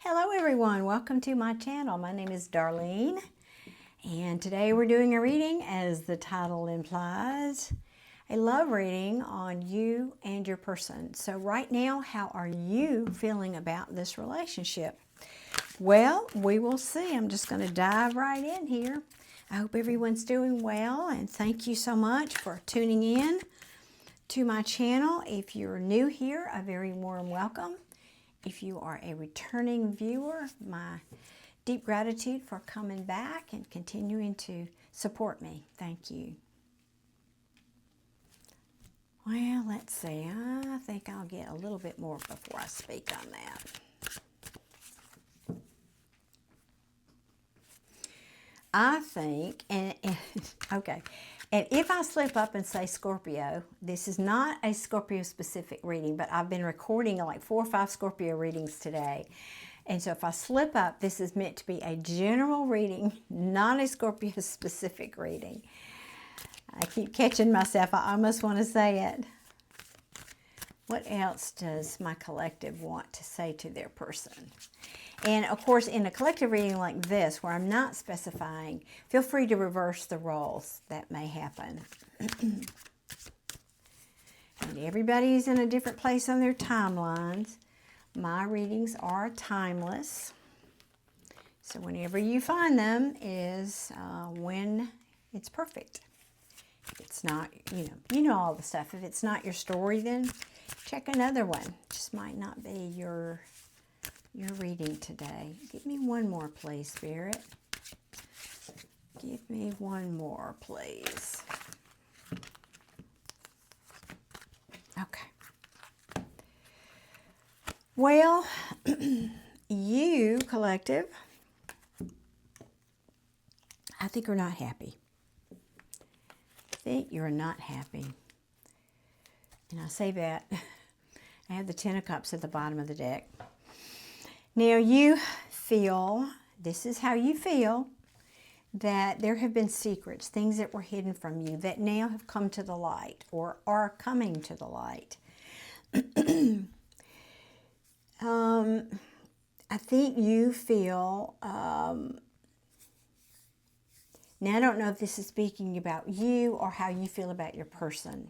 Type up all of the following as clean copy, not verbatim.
Hello everyone, welcome to my channel. My name is Darlene and today we're doing a reading, as the title implies, a love reading on you and your person. So right now, how are you feeling about this relationship? Well, we will see. I'm just going to dive right in here. I hope everyone's doing well, and thank you so much for tuning in to my channel. If you're new here, a very warm welcome. If you are a returning viewer, my deep gratitude for coming back and continuing to support me. Thank you. Well, let's see. I think I'll get a little bit more before I speak on that. I think, okay, and if I slip up and say Scorpio, this is not a Scorpio specific reading, but I've been recording like 4 or 5 Scorpio readings today. And so if I slip up, this is meant to be a general reading, not a Scorpio specific reading. I keep catching myself. I almost want to say it. What else does my collective want to say to their person? And of course, in a collective reading like this, where I'm not specifying, feel free to reverse the roles. That may happen. And everybody's in a different place on their timelines. My readings are timeless. So whenever you find them is when it's perfect. If it's not, you know all the stuff. If it's not your story, then check another one. Just might not be your reading today. Give me one more, please, Spirit. Give me one more, please. Okay. Well, you, collective, I think are not happy. I think you're not happy. And I say that, I have the Ten of Cups at the bottom of the deck. Now you feel, this is how you feel, that there have been secrets, things that were hidden from you that now have come to the light or are coming to the light. I think you feel, now I don't know if this is speaking about you or how you feel about your person.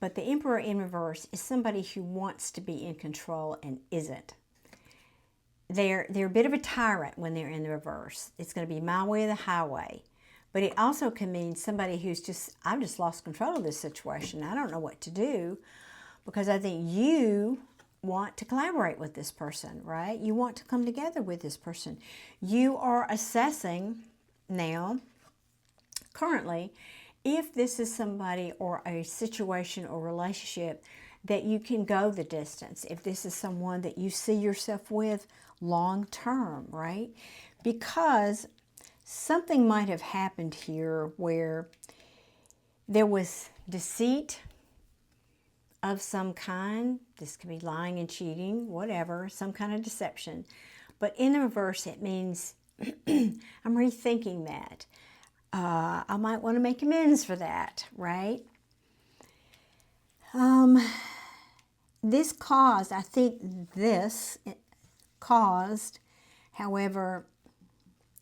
But the Emperor in reverse is somebody who wants to be in control and isn't. They're a bit of a tyrant when they're in the reverse. It's going to be my way or the highway. But it also can mean somebody who's just, I've just lost control of this situation. I don't know what to do, because I think you want to collaborate with this person, right? You want to come together with this person. You are assessing now, currently, if this is somebody or a situation or relationship that you can go the distance, if this is someone that you see yourself with long term, right? Because something might have happened here where there was deceit of some kind. This could be lying and cheating, whatever, some kind of deception. But in the reverse, it means I'm rethinking that. I might want to make amends for that, right? This caused, I think this caused, however,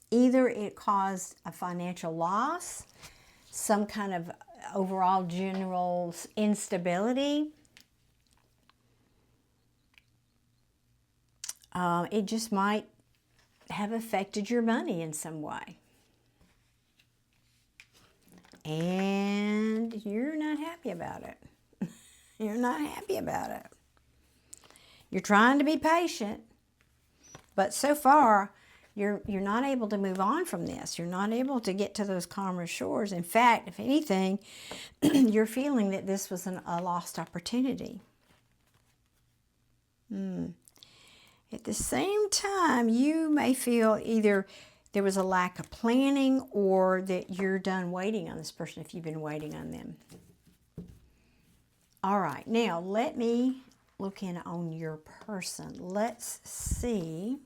either it caused a financial loss, some kind of overall general instability. It just might have affected your money in some way. And you're not happy about it. You're not happy about it. You're trying to be patient, but so far, you're not able to move on from this. You're not able to get to those calmer shores. In fact, if anything, you're feeling that this was a lost opportunity. At the same time, you may feel either there was a lack of planning or that you're done waiting on this person if you've been waiting on them. All right, now let me look in on your person. Let's see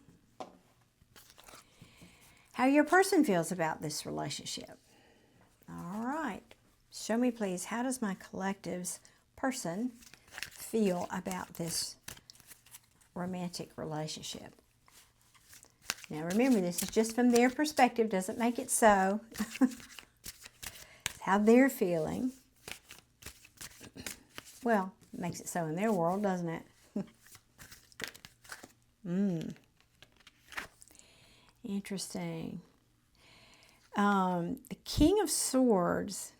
how your person feels about this relationship. All right, show me please, how does my collective's person feel about this romantic relationship. Now remember, this is just from their perspective, doesn't make it so. It's how they're feeling. Well, it makes it so in their world, doesn't it? Interesting. The King of Swords.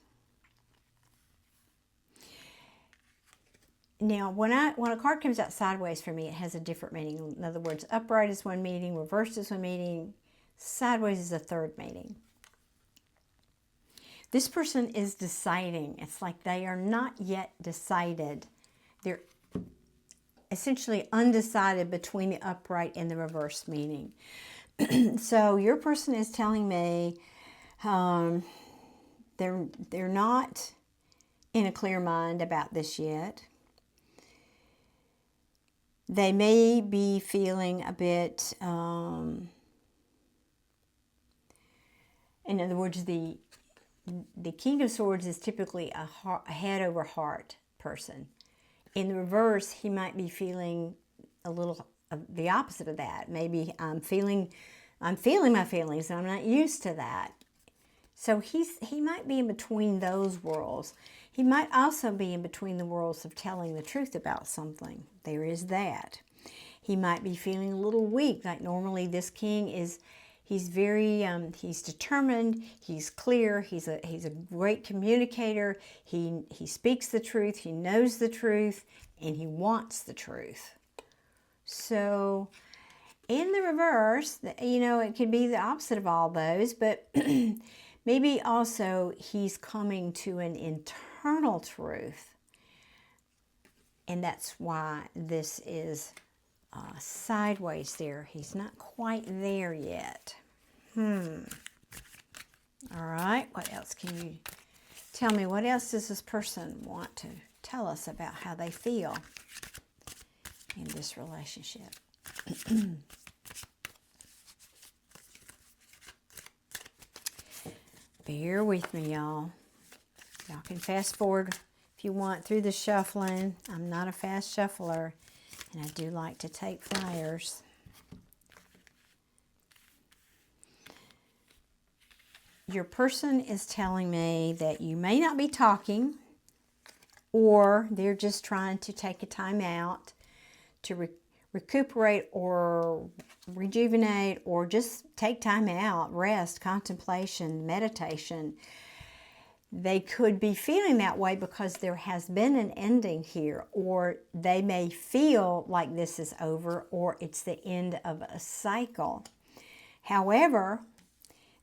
Now, when a card comes out sideways for me, it has a different meaning. In other words, upright is one meaning, reversed is one meaning, sideways is a third meaning. This person is deciding. It's like they are not yet decided. They're essentially undecided between the upright and the reversed meaning. So your person is telling me they're not in a clear mind about this yet. They may be feeling a bit, in other words, the King of Swords is typically a head over heart person. In the reverse, he might be feeling a little the opposite of that. Maybe I'm feeling my feelings and I'm not used to that. So he might be in between those worlds. He might also be in between the worlds of telling the truth about something. There is that. He might be feeling a little weak. Like normally this king he's very, he's determined, he's clear, he's a great communicator, he speaks the truth, he knows the truth, and he wants the truth. So in the reverse, it could be the opposite of all those, but maybe also he's coming to an internal truth. And that's why this is sideways there. He's not quite there yet. All right, what else can you tell me? What else does this person want to tell us about how they feel in this relationship? Bear with me, y'all. Y'all can fast forward if you want through the shuffling. I'm not a fast shuffler, and I do like to take flyers. Your person is telling me that you may not be talking, or they're just trying to take a time out to recuperate or rejuvenate, or just take time out, rest, contemplation, meditation. They could be feeling that way because there has been an ending here, or they may feel like this is over, or it's the end of a cycle. However,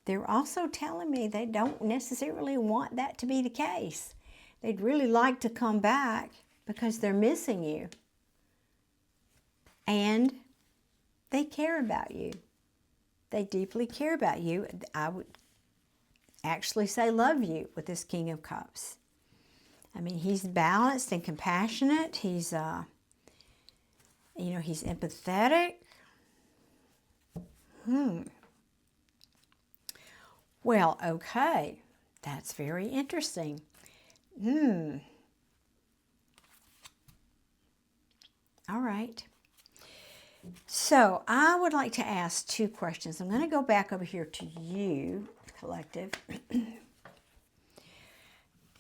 they're also telling me they don't necessarily want that to be the case. They'd really like to come back because they're missing you. And they care about you. They deeply care about you. I would actually say love you with this King of Cups. I mean, he's balanced and compassionate. He's, he's empathetic. Well, okay. That's very interesting. All right. So I would like to ask two questions. I'm going to go back over here to you, collective.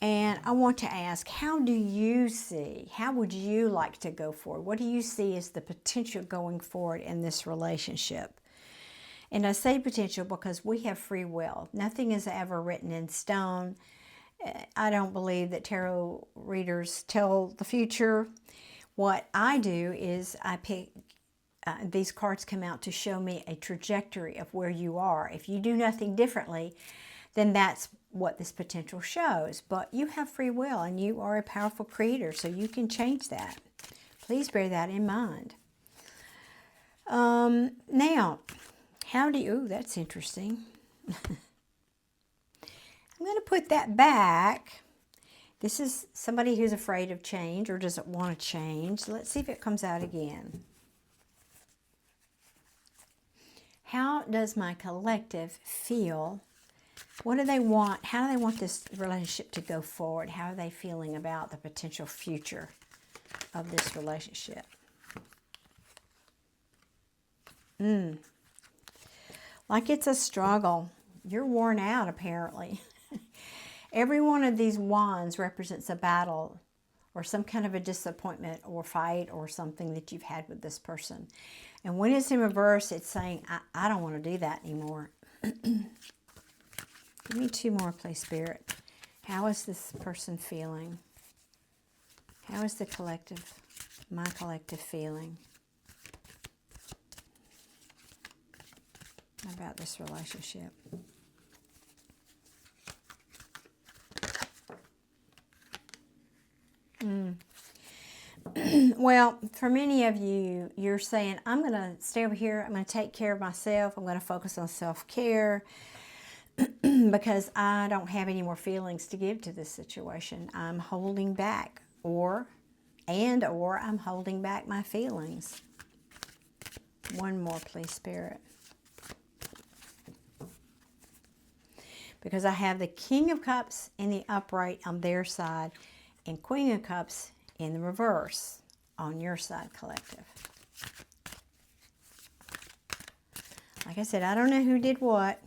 And I want to ask, how do you see, how would you like to go forward? What do you see as the potential going forward in this relationship? And I say potential because we have free will. Nothing is ever written in stone. I don't believe that tarot readers tell the future. What I do is I pick, these cards come out to show me a trajectory of where you are. If you do nothing differently, then that's what this potential shows. But you have free will and you are a powerful creator, so you can change that. Please bear that in mind. Now, how do you, ooh, that's interesting. I'm going to put that back. This is somebody who's afraid of change or doesn't want to change. Let's see if it comes out again. How does my collective feel? What do they want? How do they want this relationship to go forward? How are they feeling about the potential future of this relationship? Like it's a struggle. You're worn out, apparently. Every one of these wands represents a battle or some kind of a disappointment or fight or something that you've had with this person. And when it's in reverse, it's saying, I don't want to do that anymore. Give me two more, please, Spirit. How is this person feeling? How is the collective, my collective feeling about this relationship? Well, for many of you, you're saying, I'm going to stay over here. I'm going to take care of myself. I'm going to focus on self-care because I don't have any more feelings to give to this situation. I'm holding back or I'm holding back my feelings. One more, please, Spirit. Because I have the King of Cups in the upright on their side and Queen of Cups in the reverse on your side, collective. Like I said, I don't know who did what.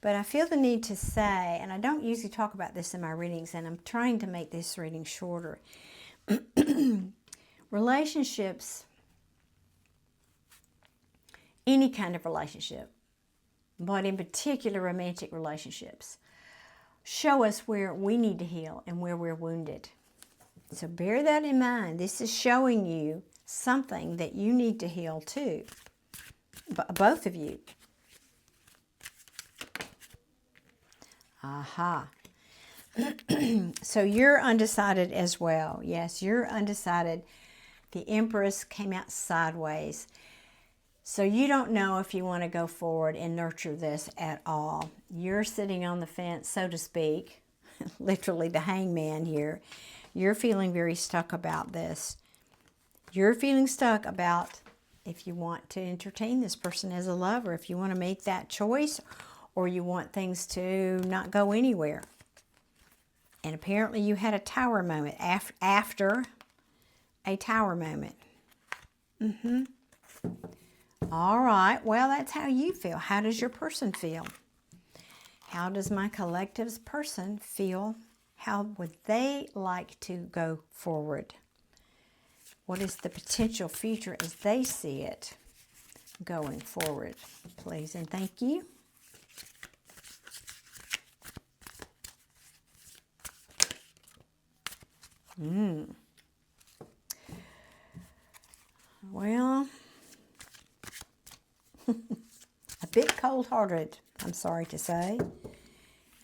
But I feel the need to say, and I don't usually talk about this in my readings, and I'm trying to make this reading shorter. Relationships, any kind of relationship, but in particular romantic relationships, show us where we need to heal and where we're wounded. So bear that in mind. This is showing you something that you need to heal too. Both of you. Aha. So you're undecided as well. Yes, you're undecided. The Empress came out sideways. So you don't know if you want to go forward and nurture this at all. You're sitting on the fence, so to speak, literally the hangman here. You're feeling very stuck about this. You're feeling stuck about if you want to entertain this person as a lover, if you want to make that choice, or you want things to not go anywhere. And apparently you had a tower moment after a tower moment. All right, well, that's how you feel. How does your person feel? How does my collective's person feel? How would they like to go forward? What is the potential future as they see it going forward? Please and thank you. Well, a bit cold-hearted, I'm sorry to say.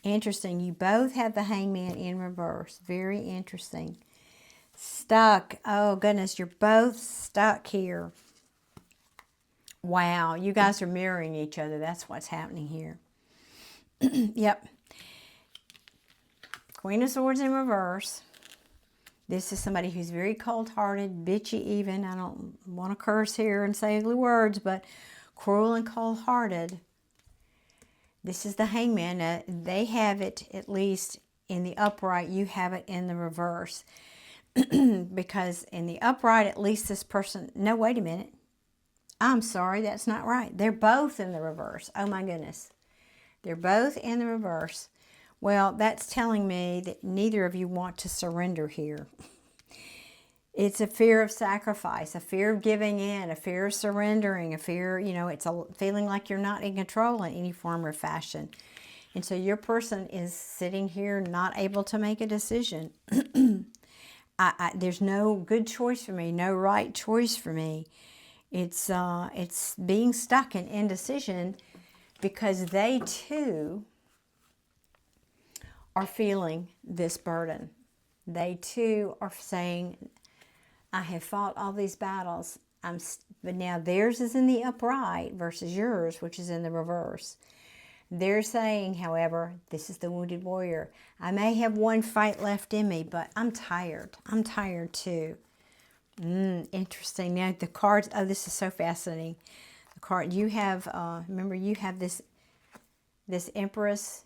Interesting. You both have the Hangman in reverse. Very interesting. Stuck. Oh, goodness. You're both stuck here. Wow. You guys are mirroring each other. That's what's happening here. Yep. Queen of Swords in reverse. This is somebody who's very cold-hearted, bitchy even. I don't want to curse here and say ugly words, but cruel and cold-hearted. This is the Hangman. They have it at least in the upright. You have it in the reverse. Because in the upright, at least this person... No, wait a minute. I'm sorry, that's not right. They're both in the reverse. Oh, my goodness. They're both in the reverse. Well, that's telling me that neither of you want to surrender here. It's a fear of sacrifice, a fear of giving in, a fear of surrendering, a fear, it's a feeling like you're not in control in any form or fashion. And so your person is sitting here not able to make a decision. There's no good choice for me, no right choice for me. It's being stuck in indecision because they too are feeling this burden. They too are saying, I have fought all these battles, but now theirs is in the upright versus yours, which is in the reverse. They're saying, however, this is the wounded warrior. I may have one fight left in me, but I'm tired. I'm tired too. Interesting. Now the cards, oh, this is so fascinating. The card, you have, remember you have this Empress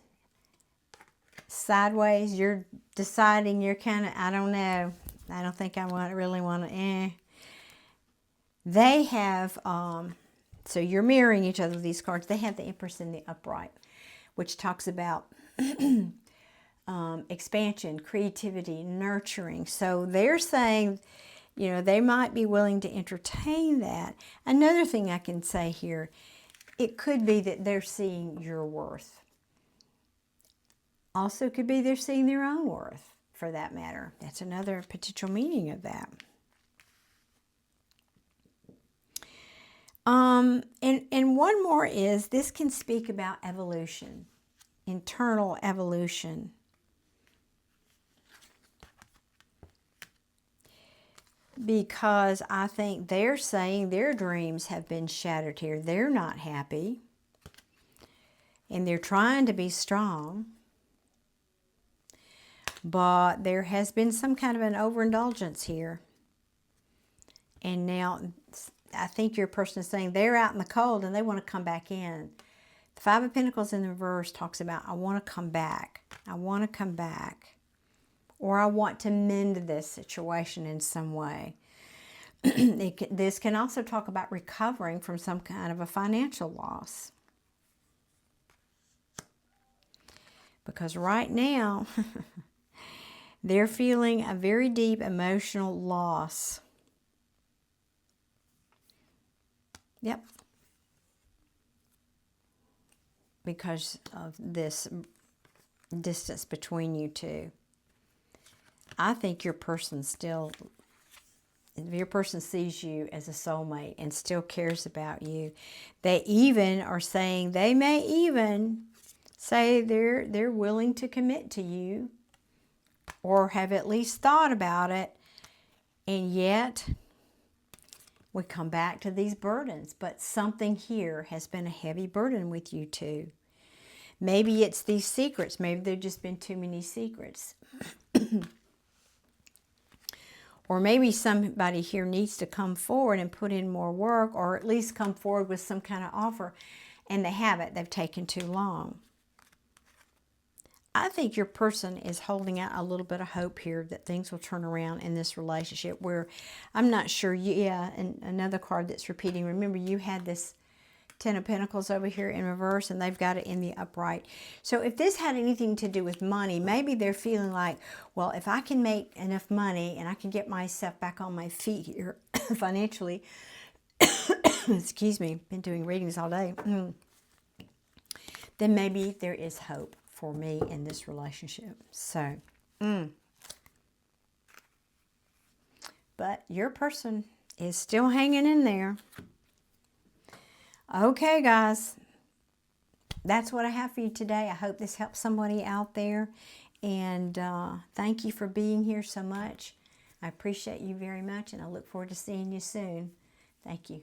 sideways. You're deciding, you're kind of, I don't know. I don't think I really want to, They have, so you're mirroring each other with these cards. They have the Empress in the upright, which talks about expansion, creativity, nurturing. So they're saying, you know, they might be willing to entertain that. Another thing I can say here, it could be that they're seeing your worth. Also could be they're seeing their own worth, for that matter. That's another potential meaning of that. And one more is, this can speak about evolution, internal evolution. Because I think they're saying their dreams have been shattered here. They're not happy. And they're trying to be strong. But there has been some kind of an overindulgence here. And now I think your person is saying they're out in the cold and they want to come back in. The Five of Pentacles in the reverse talks about, I want to come back. I want to come back. Or I want to mend this situation in some way. This can also talk about recovering from some kind of a financial loss. Because right now, they're feeling a very deep emotional loss. Yep. Because of this distance between you two. I think your person still, if your person sees you as a soulmate and still cares about you, they even are saying, they may even say they're willing to commit to you, or have at least thought about it. And yet we come back to these burdens, but something here has been a heavy burden with you two. Maybe it's these secrets. Maybe there've just been too many secrets. Or maybe somebody here needs to come forward and put in more work, or at least come forward with some kind of offer, and they haven't. They've taken too long. I think your person is holding out a little bit of hope here that things will turn around in this relationship, where I'm not sure. And another card that's repeating. Remember, you had this Ten of Pentacles over here in reverse, and they've got it in the upright. So if this had anything to do with money, maybe they're feeling like, well, if I can make enough money and I can get myself back on my feet here financially, excuse me, been doing readings all day, then maybe there is hope for me in this relationship. So, but your person is still hanging in there. Okay, guys, that's what I have for you today. I hope this helps somebody out there. And thank you for being here so much. I appreciate you very much, and I look forward to seeing you soon. Thank you.